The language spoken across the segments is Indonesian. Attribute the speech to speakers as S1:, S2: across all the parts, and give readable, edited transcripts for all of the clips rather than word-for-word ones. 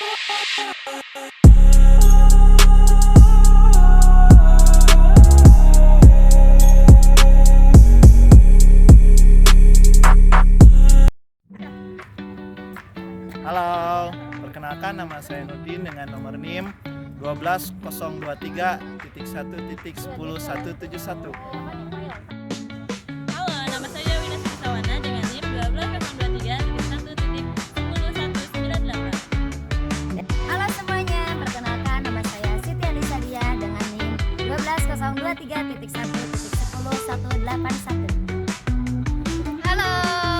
S1: Halo, perkenalkan nama saya Nurdin dengan nomor NIM 12023.1.10.171.
S2: Halo, nama saya Wina Sawana dengan NIM 12023.1.10.198.
S3: Halo semuanya, perkenalkan nama saya Siti Anissa Dia dengan NIM 12023.1.10.181.
S4: Halo,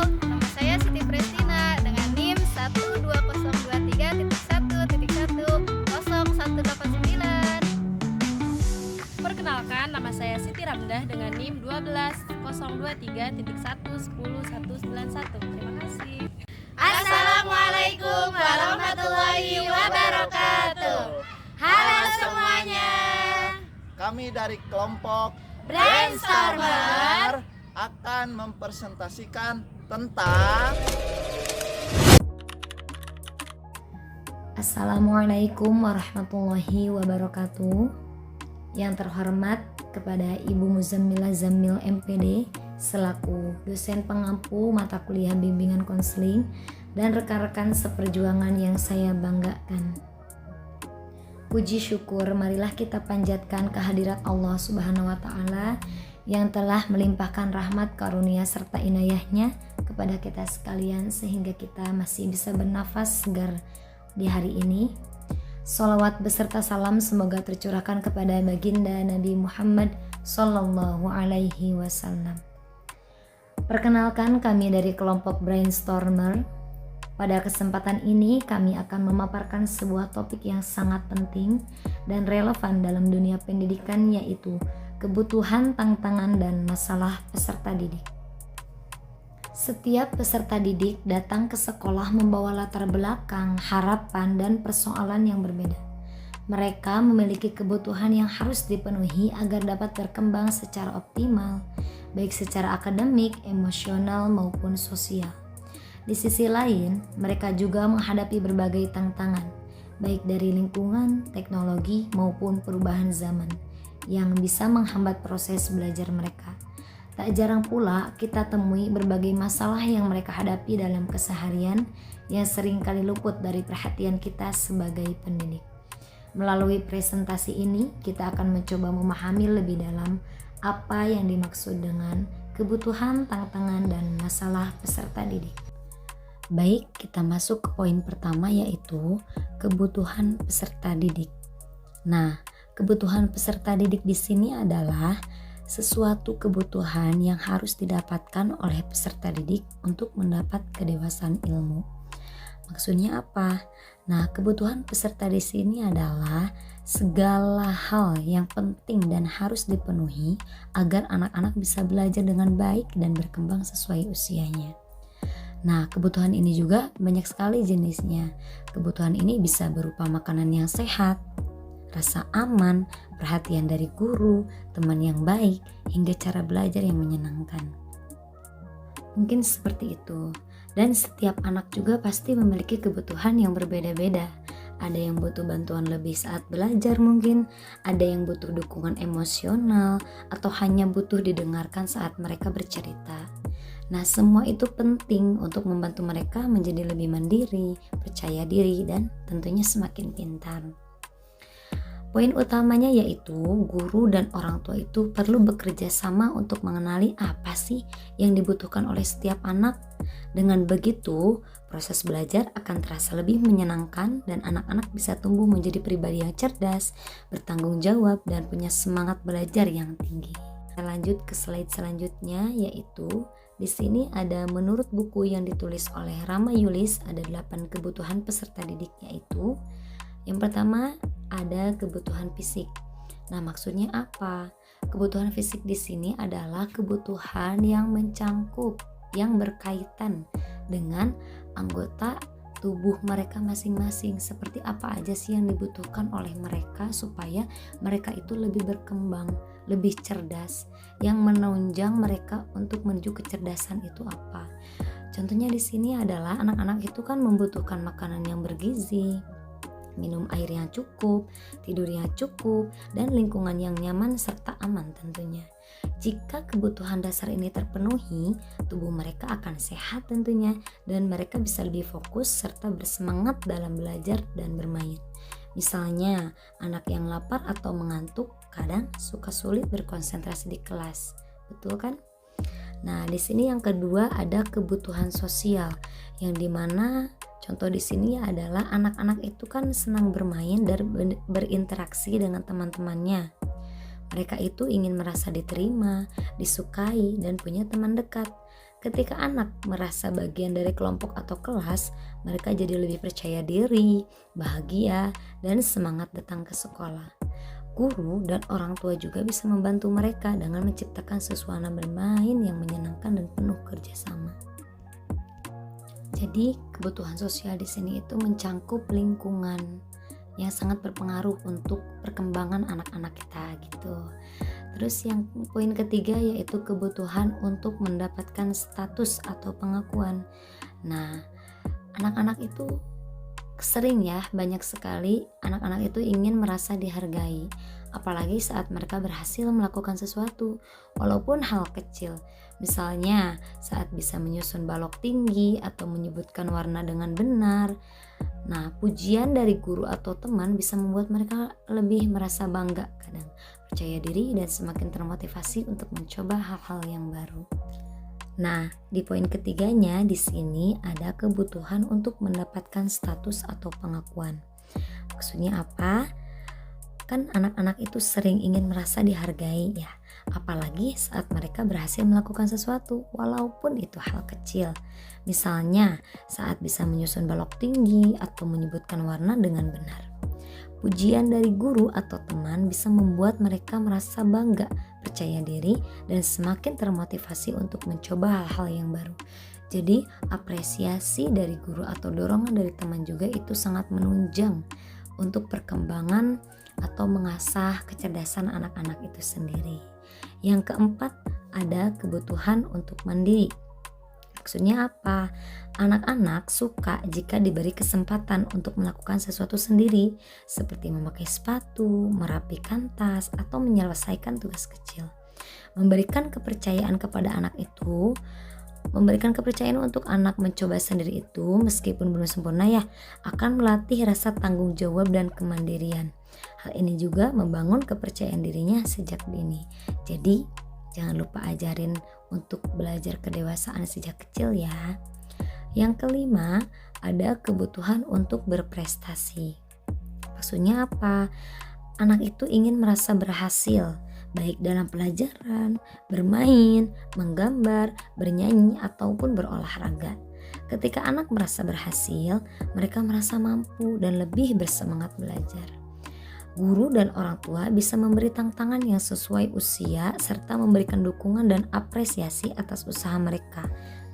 S4: nama saya Siti Prestina dengan NIM 12023.1.10.189.
S5: Perkenalkan, nama saya Siti Ramdah dengan NIM 12023.1.10.191. Terima kasih.
S4: Assalamualaikum warahmatullahi wabarakatuh. Halo semuanya,
S1: Kami dari kelompok
S4: Brainstormer
S1: akan mempresentasikan tentang
S3: Assalamualaikum warahmatullahi wabarakatuh. Yang terhormat kepada Ibu Muzammila Zammil MPD selaku dosen pengampu mata kuliah bimbingan konseling dan rekan-rekan seperjuangan yang saya banggakan. Puji syukur marilah kita panjatkan kehadirat Allah Subhanahu wa taala yang telah melimpahkan rahmat karunia serta inayahnya kepada kita sekalian sehingga kita masih bisa bernafas segar di hari ini. Sholawat beserta salam semoga tercurahkan kepada baginda Nabi Muhammad Sallallahu Alaihi Wasallam. Perkenalkan, kami dari kelompok Brainstormer. Pada kesempatan ini kami akan memaparkan sebuah topik yang sangat penting dan relevan dalam dunia pendidikan, yaitu kebutuhan, tantangan, dan masalah peserta didik. Setiap peserta didik datang ke sekolah membawa latar belakang, harapan, dan persoalan yang berbeda. Mereka memiliki kebutuhan yang harus dipenuhi agar dapat berkembang secara optimal, baik secara akademik, emosional, maupun sosial. Di sisi lain, mereka juga menghadapi berbagai tantangan, baik dari lingkungan, teknologi, maupun perubahan zaman, yang bisa menghambat proses belajar mereka. Tak jarang pula kita temui berbagai masalah yang mereka hadapi dalam keseharian yang sering kali luput dari perhatian kita sebagai pendidik. Melalui presentasi ini, kita akan mencoba memahami lebih dalam apa yang dimaksud dengan kebutuhan, tantangan, dan masalah peserta didik. Baik, kita masuk ke poin pertama, yaitu kebutuhan peserta didik. Nah, kebutuhan peserta didik di sini adalah sesuatu kebutuhan yang harus didapatkan oleh peserta didik untuk mendapat kedewasaan ilmu. Maksudnya apa? Nah, kebutuhan peserta di sini adalah segala hal yang penting dan harus dipenuhi agar anak-anak bisa belajar dengan baik dan berkembang sesuai usianya. Nah, kebutuhan ini juga banyak sekali jenisnya. Kebutuhan ini bisa berupa makanan yang sehat, rasa aman, perhatian dari guru, teman yang baik, hingga cara belajar yang menyenangkan. Mungkin seperti itu. Dan setiap anak juga pasti memiliki kebutuhan yang berbeda-beda. Ada yang butuh bantuan lebih saat belajar mungkin, ada yang butuh dukungan emosional, atau hanya butuh didengarkan saat mereka bercerita. Nah, semua itu penting untuk membantu mereka menjadi lebih mandiri, percaya diri, dan tentunya semakin pintar. Poin utamanya yaitu guru dan orang tua itu perlu bekerja sama untuk mengenali apa sih yang dibutuhkan oleh setiap anak. Dengan begitu, proses belajar akan terasa lebih menyenangkan dan anak-anak bisa tumbuh menjadi pribadi yang cerdas, bertanggung jawab, dan punya semangat belajar yang tinggi. Kita lanjut ke slide selanjutnya, yaitu di sini ada menurut buku yang ditulis oleh Rama Yulis ada 8 kebutuhan peserta didik, yaitu yang pertama ada kebutuhan fisik. Nah, maksudnya apa? Kebutuhan fisik di sini adalah kebutuhan yang mencangkup, yang berkaitan dengan anggota tubuh mereka masing-masing. Seperti apa aja sih yang dibutuhkan oleh mereka supaya mereka itu lebih berkembang, lebih cerdas. Yang menunjang mereka untuk menuju kecerdasan itu apa? Contohnya di sini adalah anak-anak itu kan membutuhkan makanan yang bergizi, minum air yang cukup, tidur yang cukup, dan lingkungan yang nyaman serta aman tentunya. Jika kebutuhan dasar ini terpenuhi, tubuh mereka akan sehat tentunya dan mereka bisa lebih fokus serta bersemangat dalam belajar dan bermain. Misalnya, anak yang lapar atau mengantuk kadang suka sulit berkonsentrasi di kelas. Betul kan? Nah, di sini yang kedua ada kebutuhan sosial, yang dimana contoh di sini adalah anak-anak itu kan senang bermain dan berinteraksi dengan teman-temannya. Mereka itu ingin merasa diterima, disukai, dan punya teman dekat. Ketika anak merasa bagian dari kelompok atau kelas, mereka jadi lebih percaya diri, bahagia, dan semangat datang ke sekolah. Guru dan orang tua juga bisa membantu mereka dengan menciptakan suasana bermain yang menyenangkan dan penuh kerjasama. Jadi kebutuhan sosial di sini itu mencangkup lingkungan yang sangat berpengaruh untuk perkembangan anak-anak kita gitu. Terus yang poin ketiga yaitu kebutuhan untuk mendapatkan status atau pengakuan. Nah, anak-anak itu sering ya, banyak sekali anak-anak itu ingin merasa dihargai, apalagi saat mereka berhasil melakukan sesuatu walaupun hal kecil. Misalnya saat bisa menyusun balok tinggi atau menyebutkan warna dengan benar. Nah, pujian dari guru atau teman bisa membuat mereka lebih merasa bangga, kadang percaya diri dan semakin termotivasi untuk mencoba hal-hal yang baru. Nah, di poin ketiganya di sini ada kebutuhan untuk mendapatkan status atau pengakuan. Maksudnya apa? Kan anak-anak itu sering ingin merasa dihargai ya, apalagi saat mereka berhasil melakukan sesuatu walaupun itu hal kecil. Misalnya saat bisa menyusun balok tinggi atau menyebutkan warna dengan benar. Pujian dari guru atau teman bisa membuat mereka merasa bangga, percaya diri, dan semakin termotivasi untuk mencoba hal-hal yang baru. Jadi apresiasi dari guru atau dorongan dari teman juga itu sangat menunjang untuk perkembangan atau mengasah kecerdasan anak-anak itu sendiri. Yang keempat ada kebutuhan untuk mandiri. Maksudnya apa? Anak-anak suka jika diberi kesempatan untuk melakukan sesuatu sendiri, seperti memakai sepatu, merapikan tas, atau menyelesaikan tugas kecil. Memberikan kepercayaan kepada anak itu, memberikan kepercayaan untuk anak mencoba sendiri itu, meskipun belum sempurna ya, akan melatih rasa tanggung jawab dan kemandirian. Hal ini juga membangun kepercayaan dirinya sejak dini. Jadi, jangan lupa ajarin untuk belajar kedewasaan sejak kecil ya. Yang kelima, ada kebutuhan untuk berprestasi. Maksudnya apa? Anak itu ingin merasa berhasil, baik dalam pelajaran, bermain, menggambar, bernyanyi, ataupun berolahraga. Ketika anak merasa berhasil, mereka merasa mampu dan lebih bersemangat belajar. Guru dan orang tua bisa memberi tantangan yang sesuai usia serta memberikan dukungan dan apresiasi atas usaha mereka,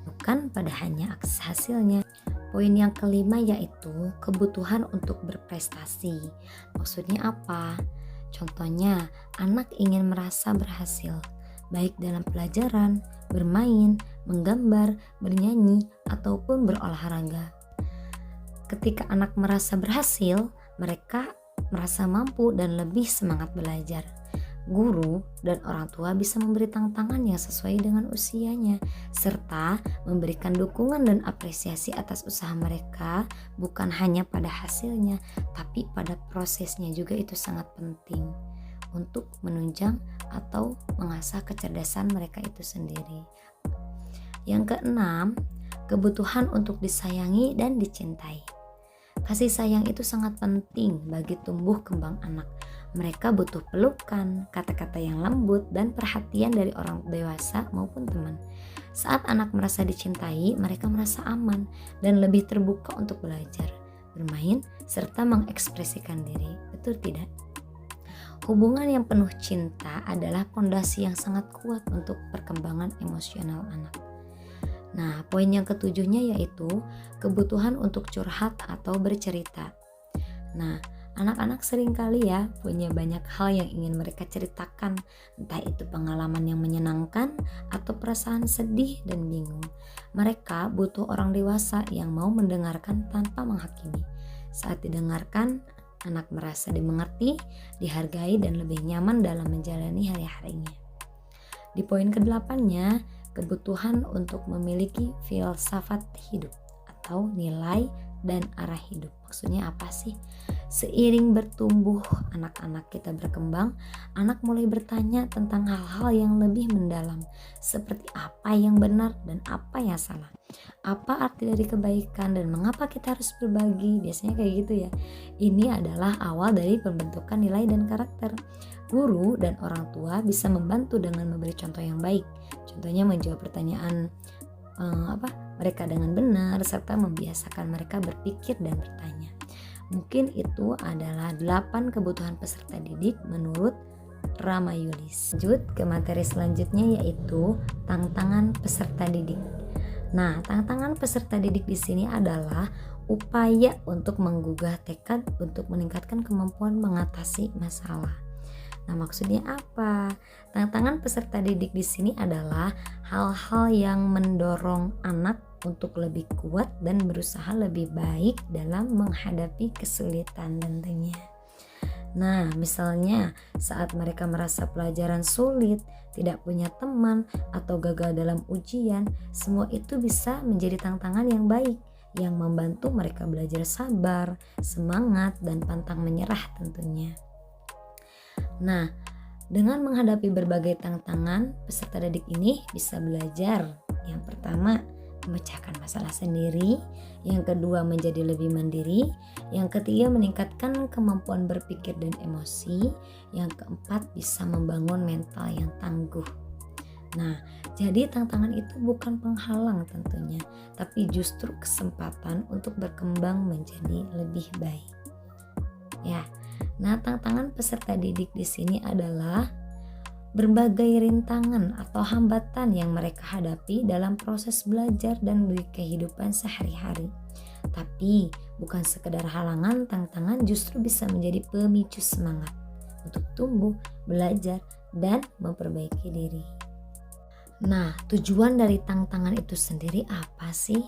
S3: bukan pada hanya akses hasilnya. Poin yang kelima yaitu kebutuhan untuk berprestasi. Maksudnya apa? Contohnya, anak ingin merasa berhasil, baik dalam pelajaran, bermain, menggambar, bernyanyi, ataupun berolahraga. Ketika anak merasa berhasil, mereka merasa mampu dan lebih semangat belajar. Guru dan orang tua bisa memberi tantangan yang sesuai dengan usianya, serta memberikan dukungan dan apresiasi atas usaha mereka, bukan hanya pada hasilnya, tapi pada prosesnya juga. Itu sangat penting untuk menunjang atau mengasah kecerdasan mereka itu sendiri. Yang keenam, kebutuhan untuk disayangi dan dicintai. Kasih sayang itu sangat penting bagi tumbuh kembang anak. Mereka butuh pelukan, kata-kata yang lembut, dan perhatian dari orang dewasa maupun teman. Saat anak merasa dicintai, mereka merasa aman dan lebih terbuka untuk belajar, bermain, serta mengekspresikan diri. Betul tidak? Hubungan yang penuh cinta adalah pondasi yang sangat kuat untuk perkembangan emosional anak. Nah, poin yang ketujuhnya yaitu kebutuhan untuk curhat atau bercerita. Nah, anak-anak seringkali ya punya banyak hal yang ingin mereka ceritakan, entah itu pengalaman yang menyenangkan atau perasaan sedih dan bingung. Mereka butuh orang dewasa yang mau mendengarkan tanpa menghakimi. Saat didengarkan, Anak merasa dimengerti, dihargai, dan lebih nyaman dalam menjalani hari-harinya. Di poin ke-8-nya, kebutuhan untuk memiliki filsafat hidup atau nilai dan arah hidup. Maksudnya apa sih? Seiring bertumbuh anak-anak kita berkembang, anak mulai bertanya tentang hal-hal yang lebih mendalam, seperti apa yang benar dan apa yang salah. Apa arti dari kebaikan dan mengapa kita harus berbagi? Biasanya kayak gitu ya. Ini adalah awal dari pembentukan nilai dan karakter. Guru dan orang tua bisa membantu dengan memberi contoh yang baik. Contohnya menjawab pertanyaan mereka dengan benar, serta membiasakan mereka berpikir dan bertanya. Mungkin itu adalah 8 kebutuhan peserta didik menurut Ramayulis. Lanjut ke materi selanjutnya, yaitu tantangan peserta didik. Nah, tantangan peserta didik di sini adalah upaya untuk menggugah tekad untuk meningkatkan kemampuan mengatasi masalah. Nah, maksudnya apa? Tantangan peserta didik di sini adalah hal-hal yang mendorong anak untuk lebih kuat dan berusaha lebih baik dalam menghadapi kesulitan tentunya. Nah, misalnya saat mereka merasa pelajaran sulit, tidak punya teman, atau gagal dalam ujian, semua itu bisa menjadi tantangan yang baik yang membantu mereka belajar sabar, semangat, dan pantang menyerah tentunya. Nah, dengan menghadapi berbagai tantangan, peserta didik ini bisa belajar. Yang pertama, memecahkan masalah sendiri. Yang kedua, menjadi lebih mandiri. Yang ketiga, meningkatkan kemampuan berpikir dan emosi. Yang keempat, bisa membangun mental yang tangguh. Nah, jadi tantangan itu bukan penghalang tentunya, tapi justru kesempatan untuk berkembang menjadi lebih baik. Ya. Nah, tantangan peserta didik di sini adalah berbagai rintangan atau hambatan yang mereka hadapi dalam proses belajar dan kehidupan sehari-hari. Tapi bukan sekedar halangan, tantangan justru bisa menjadi pemicu semangat untuk tumbuh, belajar, dan memperbaiki diri. Nah, tujuan dari tantangan itu sendiri apa sih?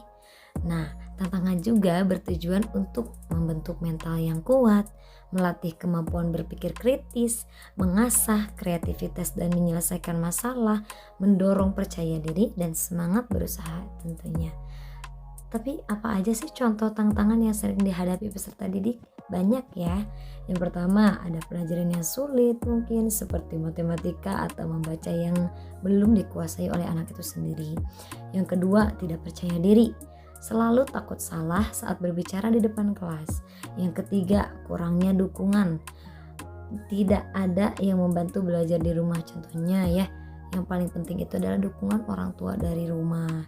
S3: Nah, tantangan juga bertujuan untuk membentuk mental yang kuat, melatih kemampuan berpikir kritis, mengasah kreativitas dan menyelesaikan masalah, mendorong percaya diri dan semangat berusaha tentunya. Tapi apa aja sih contoh tantangan yang sering dihadapi peserta didik? Banyak ya. Yang pertama, ada pelajaran yang sulit mungkin seperti matematika atau membaca yang belum dikuasai oleh anak itu sendiri. Yang kedua, tidak percaya diri, selalu takut salah saat berbicara di depan kelas. Yang ketiga, kurangnya dukungan, tidak ada yang membantu belajar di rumah. Contohnya ya, yang paling penting itu adalah dukungan orang tua dari rumah.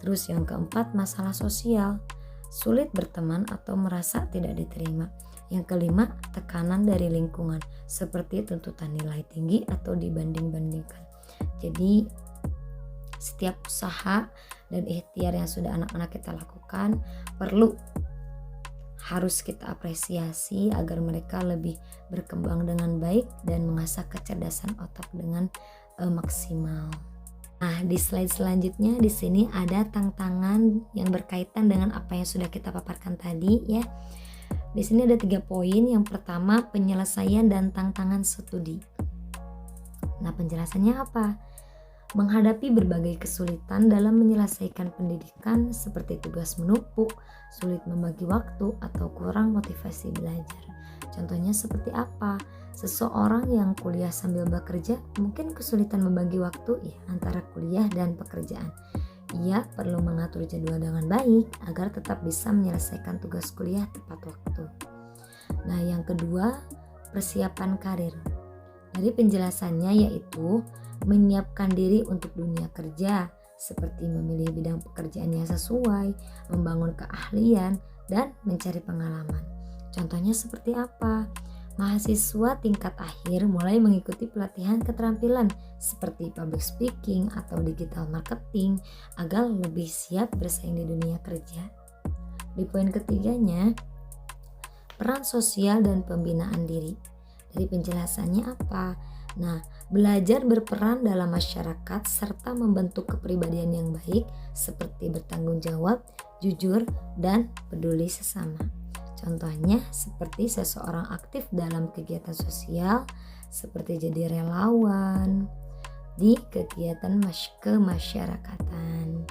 S3: Terus yang keempat, masalah sosial, sulit berteman atau merasa tidak diterima. Yang kelima, tekanan dari lingkungan seperti tuntutan nilai tinggi atau dibanding-bandingkan. Jadi setiap usaha dan ikhtiar yang sudah anak-anak kita lakukan harus kita apresiasi agar mereka lebih berkembang dengan baik dan mengasah kecerdasan otak dengan maksimal. Nah, di slide selanjutnya di sini ada tantangan yang berkaitan dengan apa yang sudah kita paparkan tadi ya. Di sini ada 3 poin. Yang pertama, penyelesaian dan tantangan studi. Nah, penjelasannya apa? Menghadapi berbagai kesulitan dalam menyelesaikan pendidikan seperti tugas menumpuk, sulit membagi waktu, atau kurang motivasi belajar. Contohnya seperti apa? Seseorang yang kuliah sambil bekerja mungkin kesulitan membagi waktu antara kuliah dan pekerjaan. Ia perlu mengatur jadwal dengan baik agar tetap bisa menyelesaikan tugas kuliah tepat waktu. Nah, yang kedua, persiapan karir. Dari penjelasannya yaitu menyiapkan diri untuk dunia kerja, seperti memilih bidang pekerjaan yang sesuai, membangun keahlian, dan mencari pengalaman. Contohnya seperti apa? Mahasiswa tingkat akhir mulai mengikuti pelatihan keterampilan seperti public speaking atau digital marketing agar lebih siap bersaing di dunia kerja. Di poin ketiganya, peran sosial dan pembinaan diri. Dari penjelasannya apa? Nah, belajar berperan dalam masyarakat serta membentuk kepribadian yang baik seperti bertanggung jawab, jujur, dan peduli sesama. Contohnya seperti seseorang aktif dalam kegiatan sosial, seperti jadi relawan di kegiatan kemasyarakatan,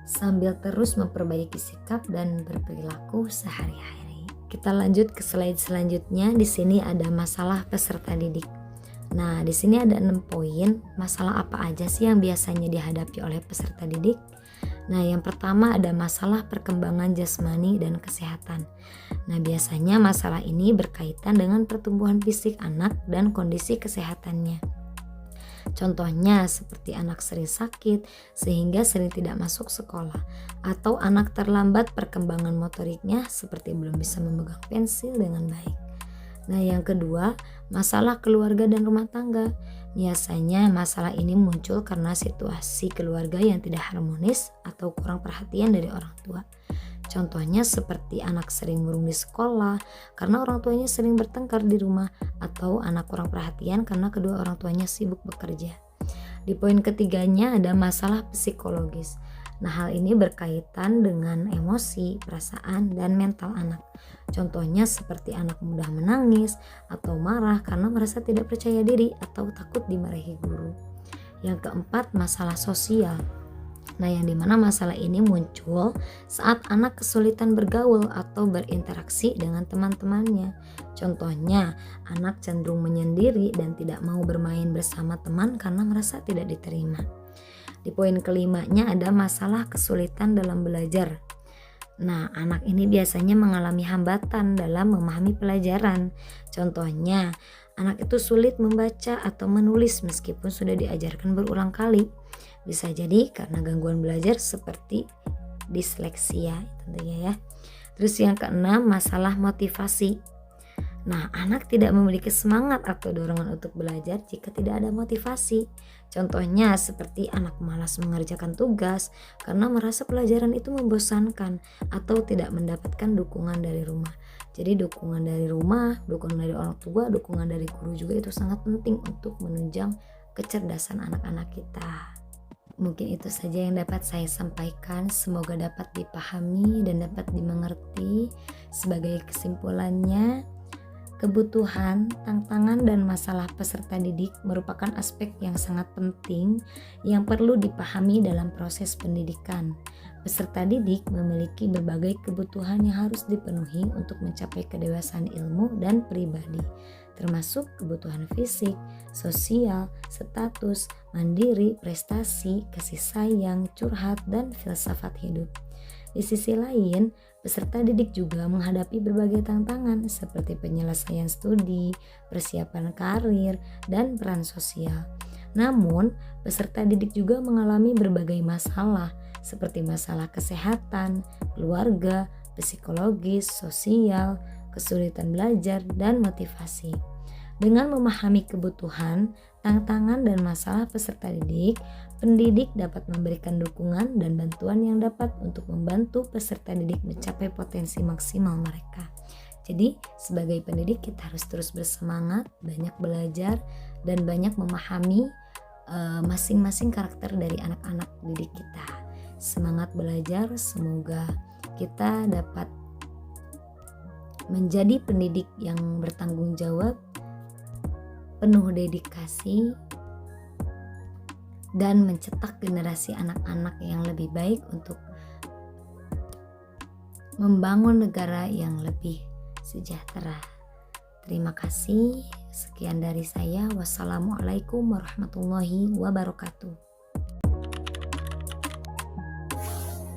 S3: sambil terus memperbaiki sikap dan berperilaku sehari-hari. Kita lanjut ke slide selanjutnya. Di sini ada masalah peserta didik. Nah, di sini ada 6 poin. Masalah apa aja sih yang biasanya dihadapi oleh peserta didik? Nah, yang pertama ada masalah perkembangan jasmani dan kesehatan. Nah, biasanya masalah ini berkaitan dengan pertumbuhan fisik anak dan kondisi kesehatannya. Contohnya seperti anak sering sakit sehingga sering tidak masuk sekolah, atau anak terlambat perkembangan motoriknya seperti belum bisa memegang pensil dengan baik. Nah, yang kedua, masalah keluarga dan rumah tangga. Biasanya masalah ini muncul karena situasi keluarga yang tidak harmonis atau kurang perhatian dari orang tua. Contohnya seperti anak sering murung di sekolah karena orang tuanya sering bertengkar di rumah, atau anak kurang perhatian karena kedua orang tuanya sibuk bekerja. Di poin ketiganya ada masalah psikologis. Nah, hal ini berkaitan dengan emosi, perasaan, dan mental anak. Contohnya seperti anak mudah menangis atau marah karena merasa tidak percaya diri atau takut dimarahi guru. Yang keempat, masalah sosial. Nah, yang dimana masalah ini muncul saat anak kesulitan bergaul atau berinteraksi dengan teman-temannya. Contohnya, anak cenderung menyendiri dan tidak mau bermain bersama teman karena merasa tidak diterima. Di poin kelimanya ada masalah kesulitan dalam belajar. Nah, anak ini biasanya mengalami hambatan dalam memahami pelajaran. Contohnya, anak itu sulit membaca atau menulis meskipun sudah diajarkan berulang kali. Bisa jadi karena gangguan belajar seperti disleksia tentunya ya. Terus yang keenam, masalah motivasi. Nah, anak tidak memiliki semangat atau dorongan untuk belajar jika tidak ada motivasi. Contohnya seperti anak malas mengerjakan tugas karena merasa pelajaran itu membosankan atau tidak mendapatkan dukungan dari rumah. Jadi dukungan dari rumah, dukungan dari orang tua, dukungan dari guru juga itu sangat penting untuk menunjang kecerdasan anak-anak kita. Mungkin itu saja yang dapat saya sampaikan. Semoga dapat dipahami dan dapat dimengerti. Sebagai kesimpulannya, kebutuhan, tantangan, dan masalah peserta didik merupakan aspek yang sangat penting yang perlu dipahami dalam proses pendidikan. Peserta didik memiliki berbagai kebutuhan yang harus dipenuhi untuk mencapai kedewasaan ilmu dan pribadi, termasuk kebutuhan fisik, sosial, status, mandiri, prestasi, kasih sayang, curhat, dan filsafat hidup. Di sisi lain, peserta didik juga menghadapi berbagai tantangan seperti penyelesaian studi, persiapan karir, dan peran sosial. Namun, peserta didik juga mengalami berbagai masalah seperti masalah kesehatan, keluarga, psikologis, sosial, kesulitan belajar, dan motivasi. Dengan memahami kebutuhan, tantangan, dan masalah peserta didik, pendidik dapat memberikan dukungan dan bantuan yang dapat untuk membantu peserta didik mencapai potensi maksimal mereka. Jadi, sebagai pendidik kita harus terus bersemangat, banyak belajar, dan banyak memahami masing-masing karakter dari anak-anak didik kita. Semangat belajar, semoga kita dapat menjadi pendidik yang bertanggung jawab, penuh dedikasi, dan mencetak generasi anak-anak yang lebih baik untuk membangun negara yang lebih sejahtera. Terima kasih. Sekian dari saya. Wassalamualaikum warahmatullahi wabarakatuh.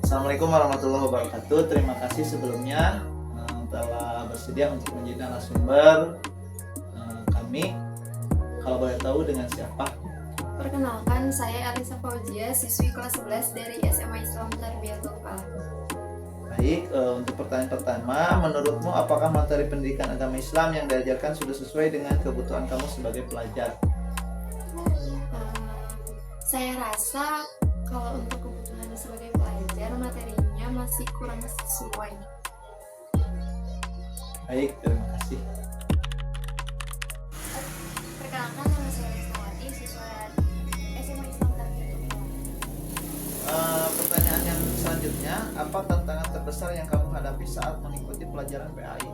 S1: Assalamualaikum warahmatullahi wabarakatuh. Terima kasih sebelumnya telah bersedia untuk menjadi narasumber kami. Kalau boleh tahu dengan siapa?
S6: Perkenalkan, saya Alisa Fauzia, siswi kelas 11 dari SMA Islam Tarbiyatul Falah.
S1: Baik, untuk pertanyaan pertama, menurutmu apakah materi pendidikan agama Islam yang diajarkan sudah sesuai dengan kebutuhan kamu sebagai pelajar?
S6: Saya rasa kalau untuk kebutuhan sebagai pelajar, materinya masih kurang sesuai.
S1: Baik, terima kasih.
S6: Perkenalkan, nama saya Rizawati, siswa SMA Islam Tarbiyatul Falah.
S1: Pertanyaan yang selanjutnya, apa tantangan terbesar yang kamu hadapi hadapi saat mengikuti pelajaran PAI?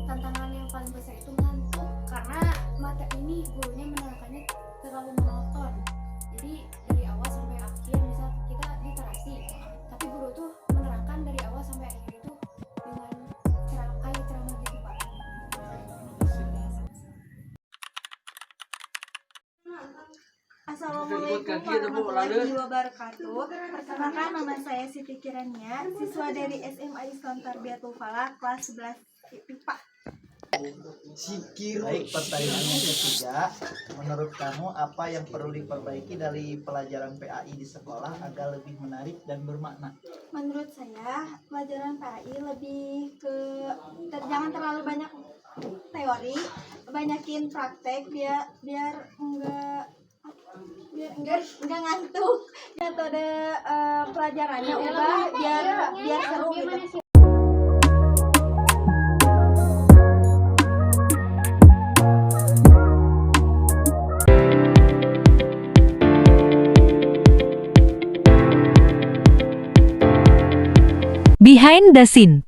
S6: Tantangan yang paling besar itu ngantuk, karena materi ini gurunya menerangkannya terlalu monoton. Jadi dari awal sampai akhir, misal kita literasi, tapi guru tuh menerangkan dari awal sampai akhir itu dengan kayak ceramah gitu Pak.
S7: Assalamualaikum warahmatullahi wabarakatuh. Perkenalkan, nama saya Siti Kirania, siswa dari SMA Islam Tarbiyatul Falaq kelas 11 IPA.
S1: Baik, pertanyaan yang ketiga, menurut kamu apa yang perlu diperbaiki dari pelajaran PAI di sekolah agar lebih menarik dan bermakna?
S7: Menurut saya, pelajaran PAI lebih ke jangan terlalu banyak teori, banyakin praktek biar enggak ngantuk. Metode pelajarannya ubah biar seru gitu.
S8: Behind the scene.